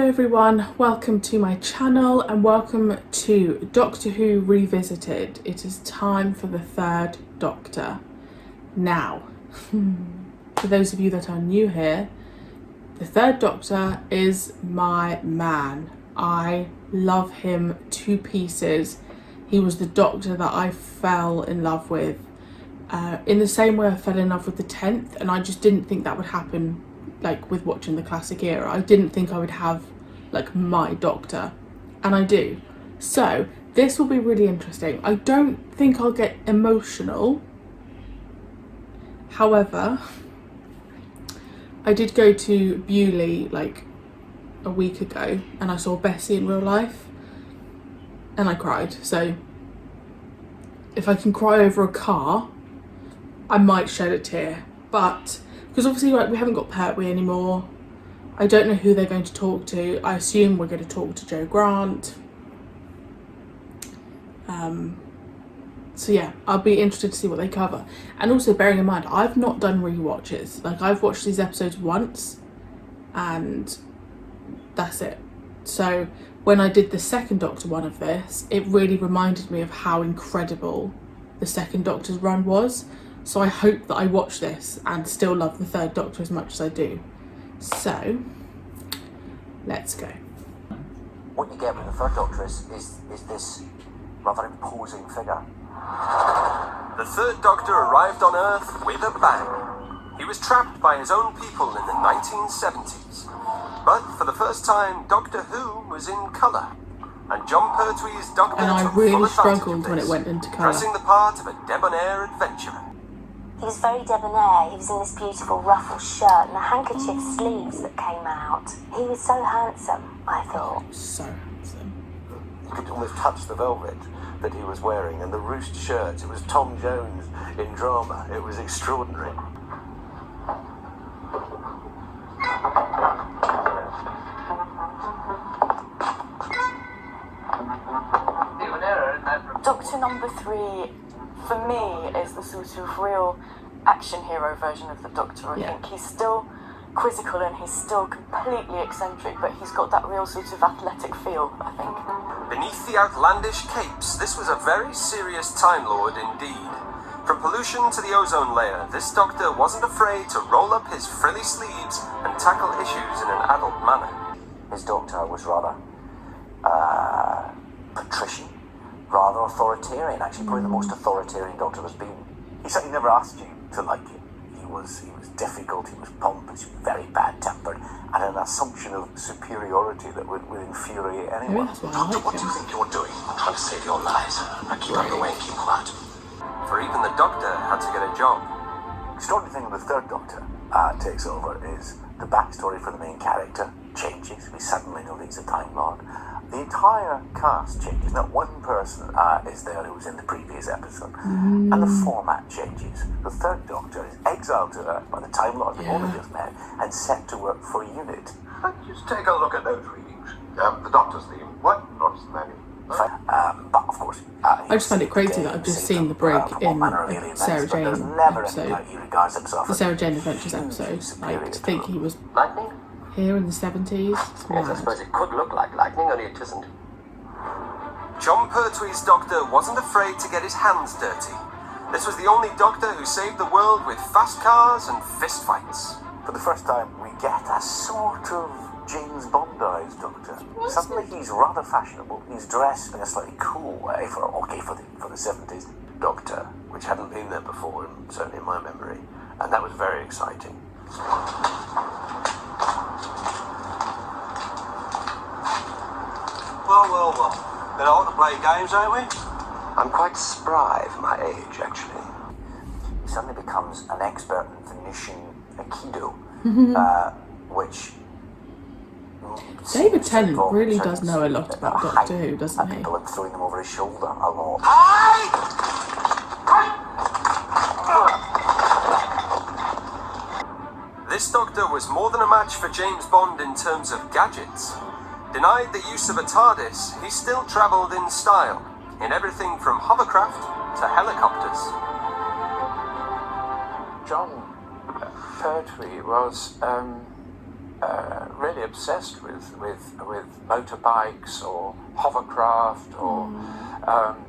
Hello everyone, welcome to my channel and welcome to Doctor Who Revisited. It is time for the third Doctor. Now, for those of you that are new here, the third Doctor is my man. I love him to pieces. He was the Doctor that I fell in love with in the same way I fell in love with the 10th, and I just didn't think that would happen like with watching the classic era. I didn't think I would have like my Doctor, and I do. So this will be really interesting. I don't think I'll get emotional. However, I did go to Bewley like a week ago and I saw Bessie in real life and I cried. So if I can cry over a car, I might shed a tear. But because obviously like we haven't got Pertwee anymore, I don't know who they're going to talk to. I assume we're going to talk to Jo Grant. So yeah, I'll be interested to see what they cover. And also bearing in mind, I've not done rewatches. Like I've watched these episodes once and that's it. So when I did the second Doctor one of this, it really reminded me of how incredible the second Doctor's run was. So I hope that I watch this and still love the third Doctor as much as I do. So, let's go. What you get with the third Doctor is this rather imposing figure. The third Doctor arrived on Earth with a bang. He was trapped by his own people in the 1970s. But for the first time, Doctor Who was in colour. And John Pertwee's Doctor And I took really full advantage struggled of when this, it went into colour. dressing the part of a debonair adventurer. He was very debonair. He was in this beautiful ruffled shirt and the handkerchief sleeves that came out. He was so handsome, I thought. So handsome. You could almost touch the velvet that he was wearing and the ruched shirt. It was Tom Jones in drama. It was extraordinary. Doctor number 3, for me, is the sort of real action hero version of the Doctor. I think he's still quizzical and he's still completely eccentric, but he's got that real sort of athletic feel, I think. Beneath the outlandish capes, this was a very serious Time Lord indeed. From pollution to the ozone layer, this Doctor wasn't afraid to roll up his frilly sleeves and tackle issues in an adult manner. His Doctor was rather patrician, rather authoritarian, actually probably the most authoritarian Doctor there's been. He certainly never asked you to like him. He was difficult, he was pompous, very bad-tempered, and an assumption of superiority that would infuriate anyone. Doctor, what do you think you're doing? I'm trying to save your lives. I keep out of the way and keep quiet. For even the Doctor had to get a job. The extraordinary thing when the third Doctor takes over is the backstory for the main character changes. We suddenly know that he's a Time Lord. The entire cast changes. Not one person is there who was in the previous episode. And the format changes. The third Doctor is exiled to Earth by the Time Lord we've only just met and set to work for a unit. Just take a look at those readings. The Doctor's theme. What? Not his manual. But of course, I just find it crazy that I've just seen the break in Sarah Jane episode. The Sarah Jane Adventures episode. Like, to think he was Lightning? here in the 70s. It's Yes, I mad. suppose it could look like lightning, only it isn't. John Pertwee's Doctor wasn't afraid to get his hands dirty. This was the only Doctor who saved the world with fast cars and fist fights. For the first time, we get a sort of James Bond-ized Doctor. Suddenly he's rather fashionable. He's dressed in a slightly cool way for the 70s. Doctor, which hadn't been there before, certainly in my memory, and that was very exciting. Well. Been out to play games, ain't we? I'm quite spry for my age, actually. He suddenly becomes an expert in Venetian Aikido, which David Tennant really does know a lot about Doctor Who, doesn't he? People are throwing them over his shoulder a lot. This Doctor was more than a match for James Bond in terms of gadgets. Denied the use of a TARDIS, he still travelled in style, in everything from hovercraft to helicopters. John Pertwee was really obsessed with motorbikes or hovercraft or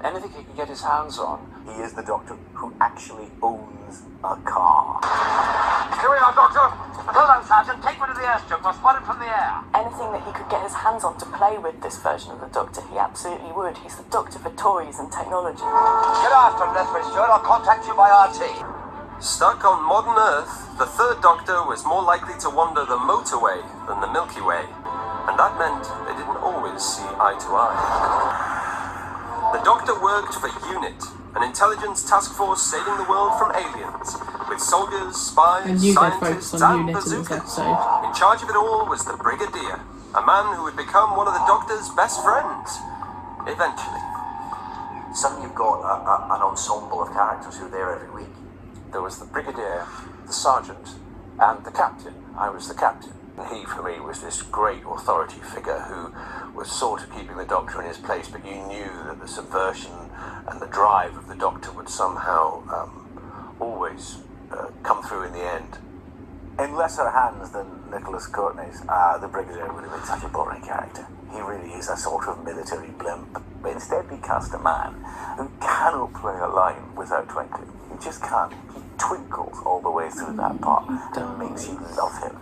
anything he can get his hands on. He is the Doctor who actually owns a car. Here we are, Doctor. Hold on, Sergeant. Take me to the airstrip. We'll spot it from the air. Anything that he could get his hands on to play with this version of the Doctor, he absolutely would. He's the Doctor for toys and technology. Get after him, Lethbridge, Stewart. I'll contact you by RT. Stuck on modern Earth, the third Doctor was more likely to wander the motorway than the Milky Way, and that meant they didn't always see eye to eye. The Doctor worked for UNIT, an intelligence task force saving the world from aliens, with soldiers, spies, scientists, and bazookas. In charge of it all was the Brigadier, a man who would become one of the Doctor's best friends, eventually. Suddenly you've got an ensemble of characters who are there every week. There was the Brigadier, the Sergeant, and the Captain. I was the Captain. He, for me, was this great authority figure who was sort of keeping the Doctor in his place, but you knew that the subversion and the drive of the Doctor would somehow always come through in the end. In lesser hands than Nicholas Courtney's, the Brigadier would have been such a boring character. He really is a sort of military blimp. But instead we cast a man who cannot play a line without twinkling. He just can't. He twinkles all the way through that part and makes you love him.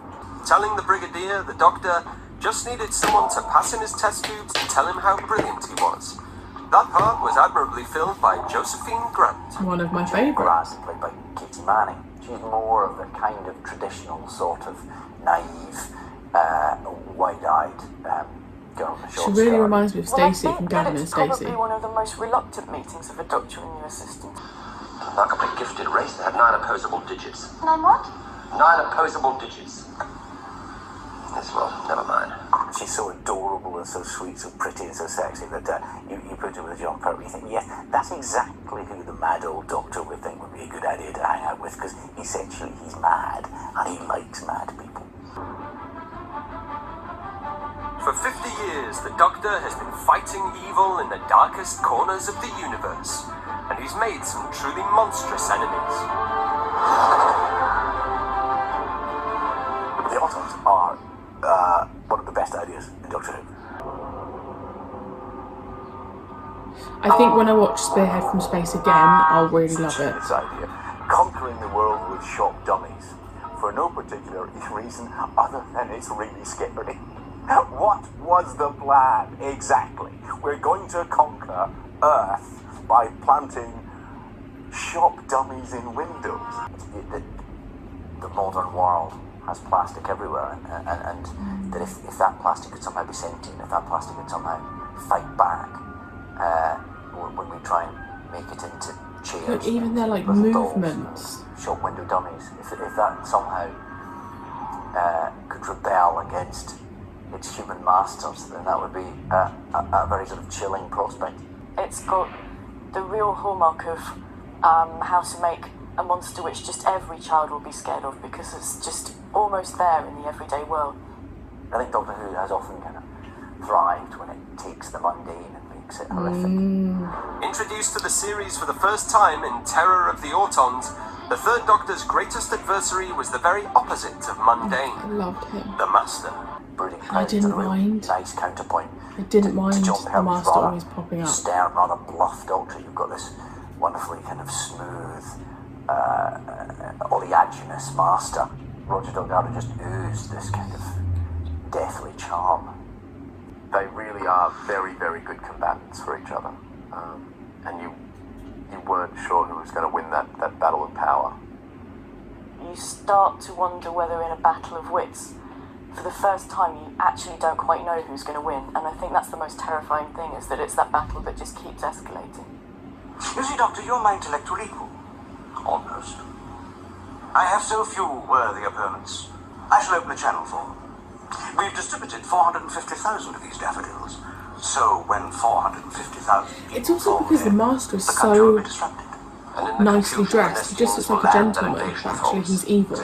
Telling the Brigadier the Doctor just needed someone to pass him his test tubes and tell him how brilliant he was. That part was admirably filled by Josephine Grant. One of my Grant, favourites. played by Katie Manning. She's more of a kind of traditional sort of naive, wide-eyed girl in a She short really skirt. reminds me of Stacey from I think Gavin that and it's Stacey. probably one of the most reluctant meetings of a Doctor and new assistant. Remarkably gifted race. They have 9 opposable digits. 9 what? 9 opposable digits. Yes, well, never mind. She's so adorable and so sweet, so pretty and so sexy that you put her with John Kirby. You think, yes, that's exactly who the mad old Doctor would think would be a good idea to hang out with, because essentially he's mad and he likes mad people. For 50 years, the Doctor has been fighting evil in the darkest corners of the universe, and he's made some truly monstrous enemies. The Autons are one of the best ideas in Doctor Who. I think when I watch Spearhead from Space again, I'll really love it. This idea, conquering the world with shop dummies, for no particular reason other than it's really scary. What was the plan exactly? We're going to conquer Earth by planting shop dummies in windows. The modern world has plastic everywhere, and that if that plastic could somehow be sentient, if that plastic could somehow fight back, when we try and make it into chairs, But even their like little dolls, movements. shop window dummies, if that somehow could rebel against its human masters, then that would be a very sort of chilling prospect. It's got the real hallmark of how to make a monster which just every child will be scared of, because it's just almost there in the everyday world. I think Doctor Who has often kind of thrived when it takes the mundane and makes it horrific. Introduced to the series for the first time in Terror of the Autons, the third Doctor's greatest adversary was the very opposite of mundane, I loved him. the Master. Brooding I didn't a real mind. nice counterpoint. I didn't to mind John the Pertwee's Master rather always popping up. stern, rather bluff Doctor. You've got this wonderfully kind of smooth, oleaginous Master. Roger Delgado just oozed this kind of deathly charm. They really are very, very good combatants for each other. And you weren't sure who was going to win that battle of power. You start to wonder whether in a battle of wits, for the first time you actually don't quite know who's going to win, and I think that's the most terrifying thing, is that it's that battle that just keeps escalating. You see, Doctor, you're my intellectual equal. Almost. I have so few worthy opponents. I shall open a channel for them. We've distributed 450,000 of these daffodils. So when 450,000 people It's also fall because the dead, Master is the country will so be disrupted. And in the nicely confusion, dressed. He just looks like a gentleman, but actually he's evil.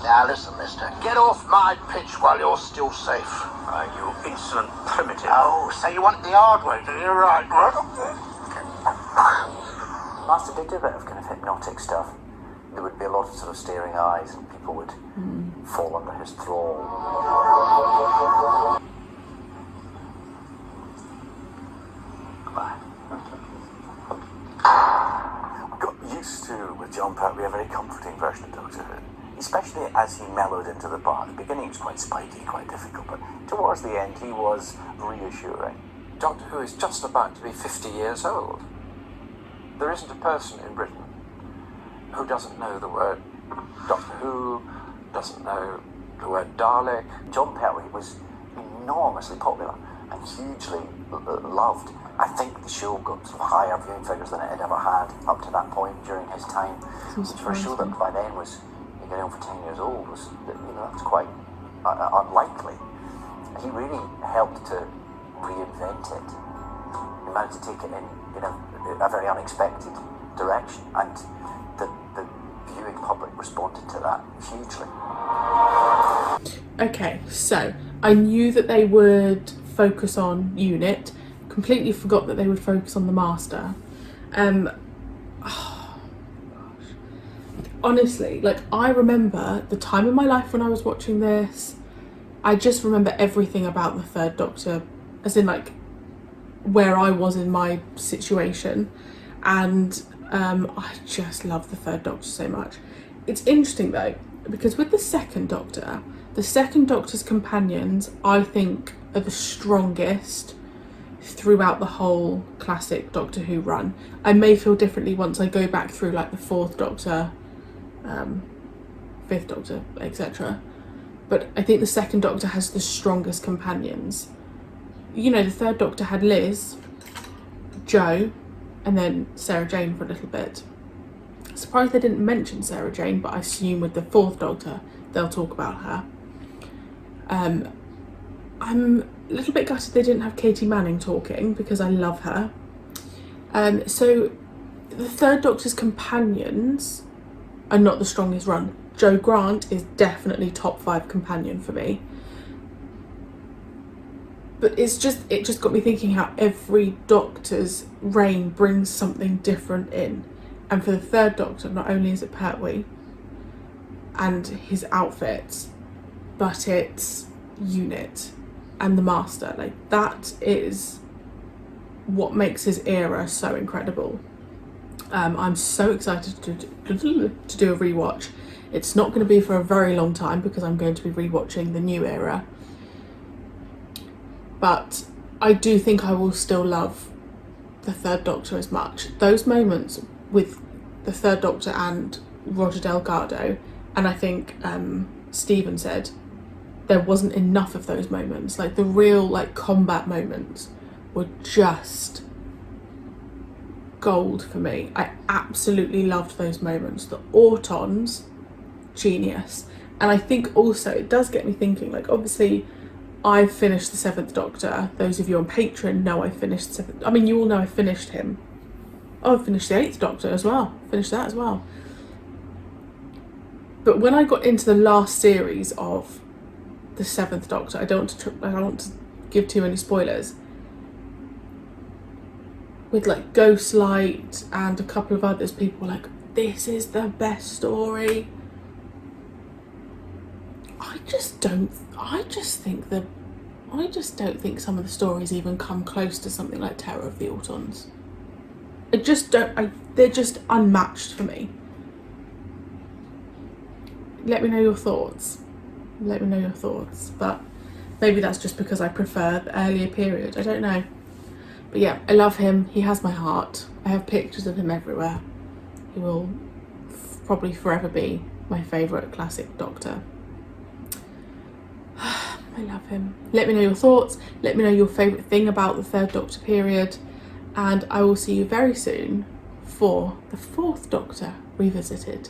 Now listen, mister. Get off my pitch while you're still safe. You insolent primitive. Oh, so you want the hard way, do you? Right. Master did do a bit of kind of hypnotic stuff. There would be a lot of sort of staring eyes, and people would fall under his thrall. We got used to, with John Pertwee, a very comforting version of Doctor Who, especially as he mellowed into the part. At the beginning he was quite spiky, quite difficult, but towards the end he was reassuring. Doctor Who is just about to be 50 years old. There isn't a person in Britain who doesn't know the word Doctor Who, doesn't know the word Dalek. John Pertwee was enormously popular and hugely loved. I think the show got sort of higher viewing figures than it had ever had up to that point during his time. Which for a show that by then was getting on for 10 years old was, that was quite unlikely. He really helped to reinvent it. He managed to take it in a very unexpected direction, and the viewing public responded to that hugely. Okay, so I knew that they would focus on Unit. Completely forgot that they would focus on the Master. Honestly, like, I remember the time in my life when I was watching this. I just remember everything about the Third Doctor, as in like where I was in my situation, and I just love the Third Doctor so much. It's interesting though, because with the Second Doctor's companions, I think, are the strongest throughout the whole classic Doctor Who run. I may feel differently once I go back through like the Fourth Doctor, Fifth Doctor, etc. But I think the Second Doctor has the strongest companions. You know, the Third Doctor had Liz, Jo, and then Sarah Jane for a little bit. Surprised they didn't mention Sarah Jane, but I assume with the Fourth Doctor they'll talk about her. I'm a little bit gutted they didn't have Katie Manning talking, because I love her. So the Third Doctor's companions are not the strongest run. Jo Grant is definitely top 5 companion for me. But it just got me thinking how every Doctor's reign brings something different in. And for the Third Doctor, not only is it Pertwee and his outfits, but it's Unit and the Master. Like, that is what makes his era so incredible. I'm so excited to do a rewatch. It's not going to be for a very long time because I'm going to be rewatching the new era. But I do think I will still love the Third Doctor as much. Those moments with the Third Doctor and Roger Delgado, and I think Stephen said there wasn't enough of those moments. Like, the real like combat moments were just gold for me. I absolutely loved those moments. The Autons, genius. And I think also it does get me thinking, like, obviously I've finished the 7th Doctor. Those of you on Patreon know I finished the 7th. I mean, you all know I finished him. Oh, I finished the 8th Doctor as well. Finished that as well. But when I got into the last series of the 7th Doctor, I don't want to give too many spoilers, with like Ghostlight and a couple of others, people were like, this is the best story. I just don't think some of the stories even come close to something like Terror of the Autons. They're just unmatched for me. Let me know your thoughts. But maybe that's just because I prefer the earlier period. I don't know. But yeah, I love him. He has my heart. I have pictures of him everywhere. He will probably forever be my favourite classic Doctor. I love him. Let me know your thoughts. Let me know your favourite thing about the Third Doctor period. And I will see you very soon for the 4th Doctor Revisited.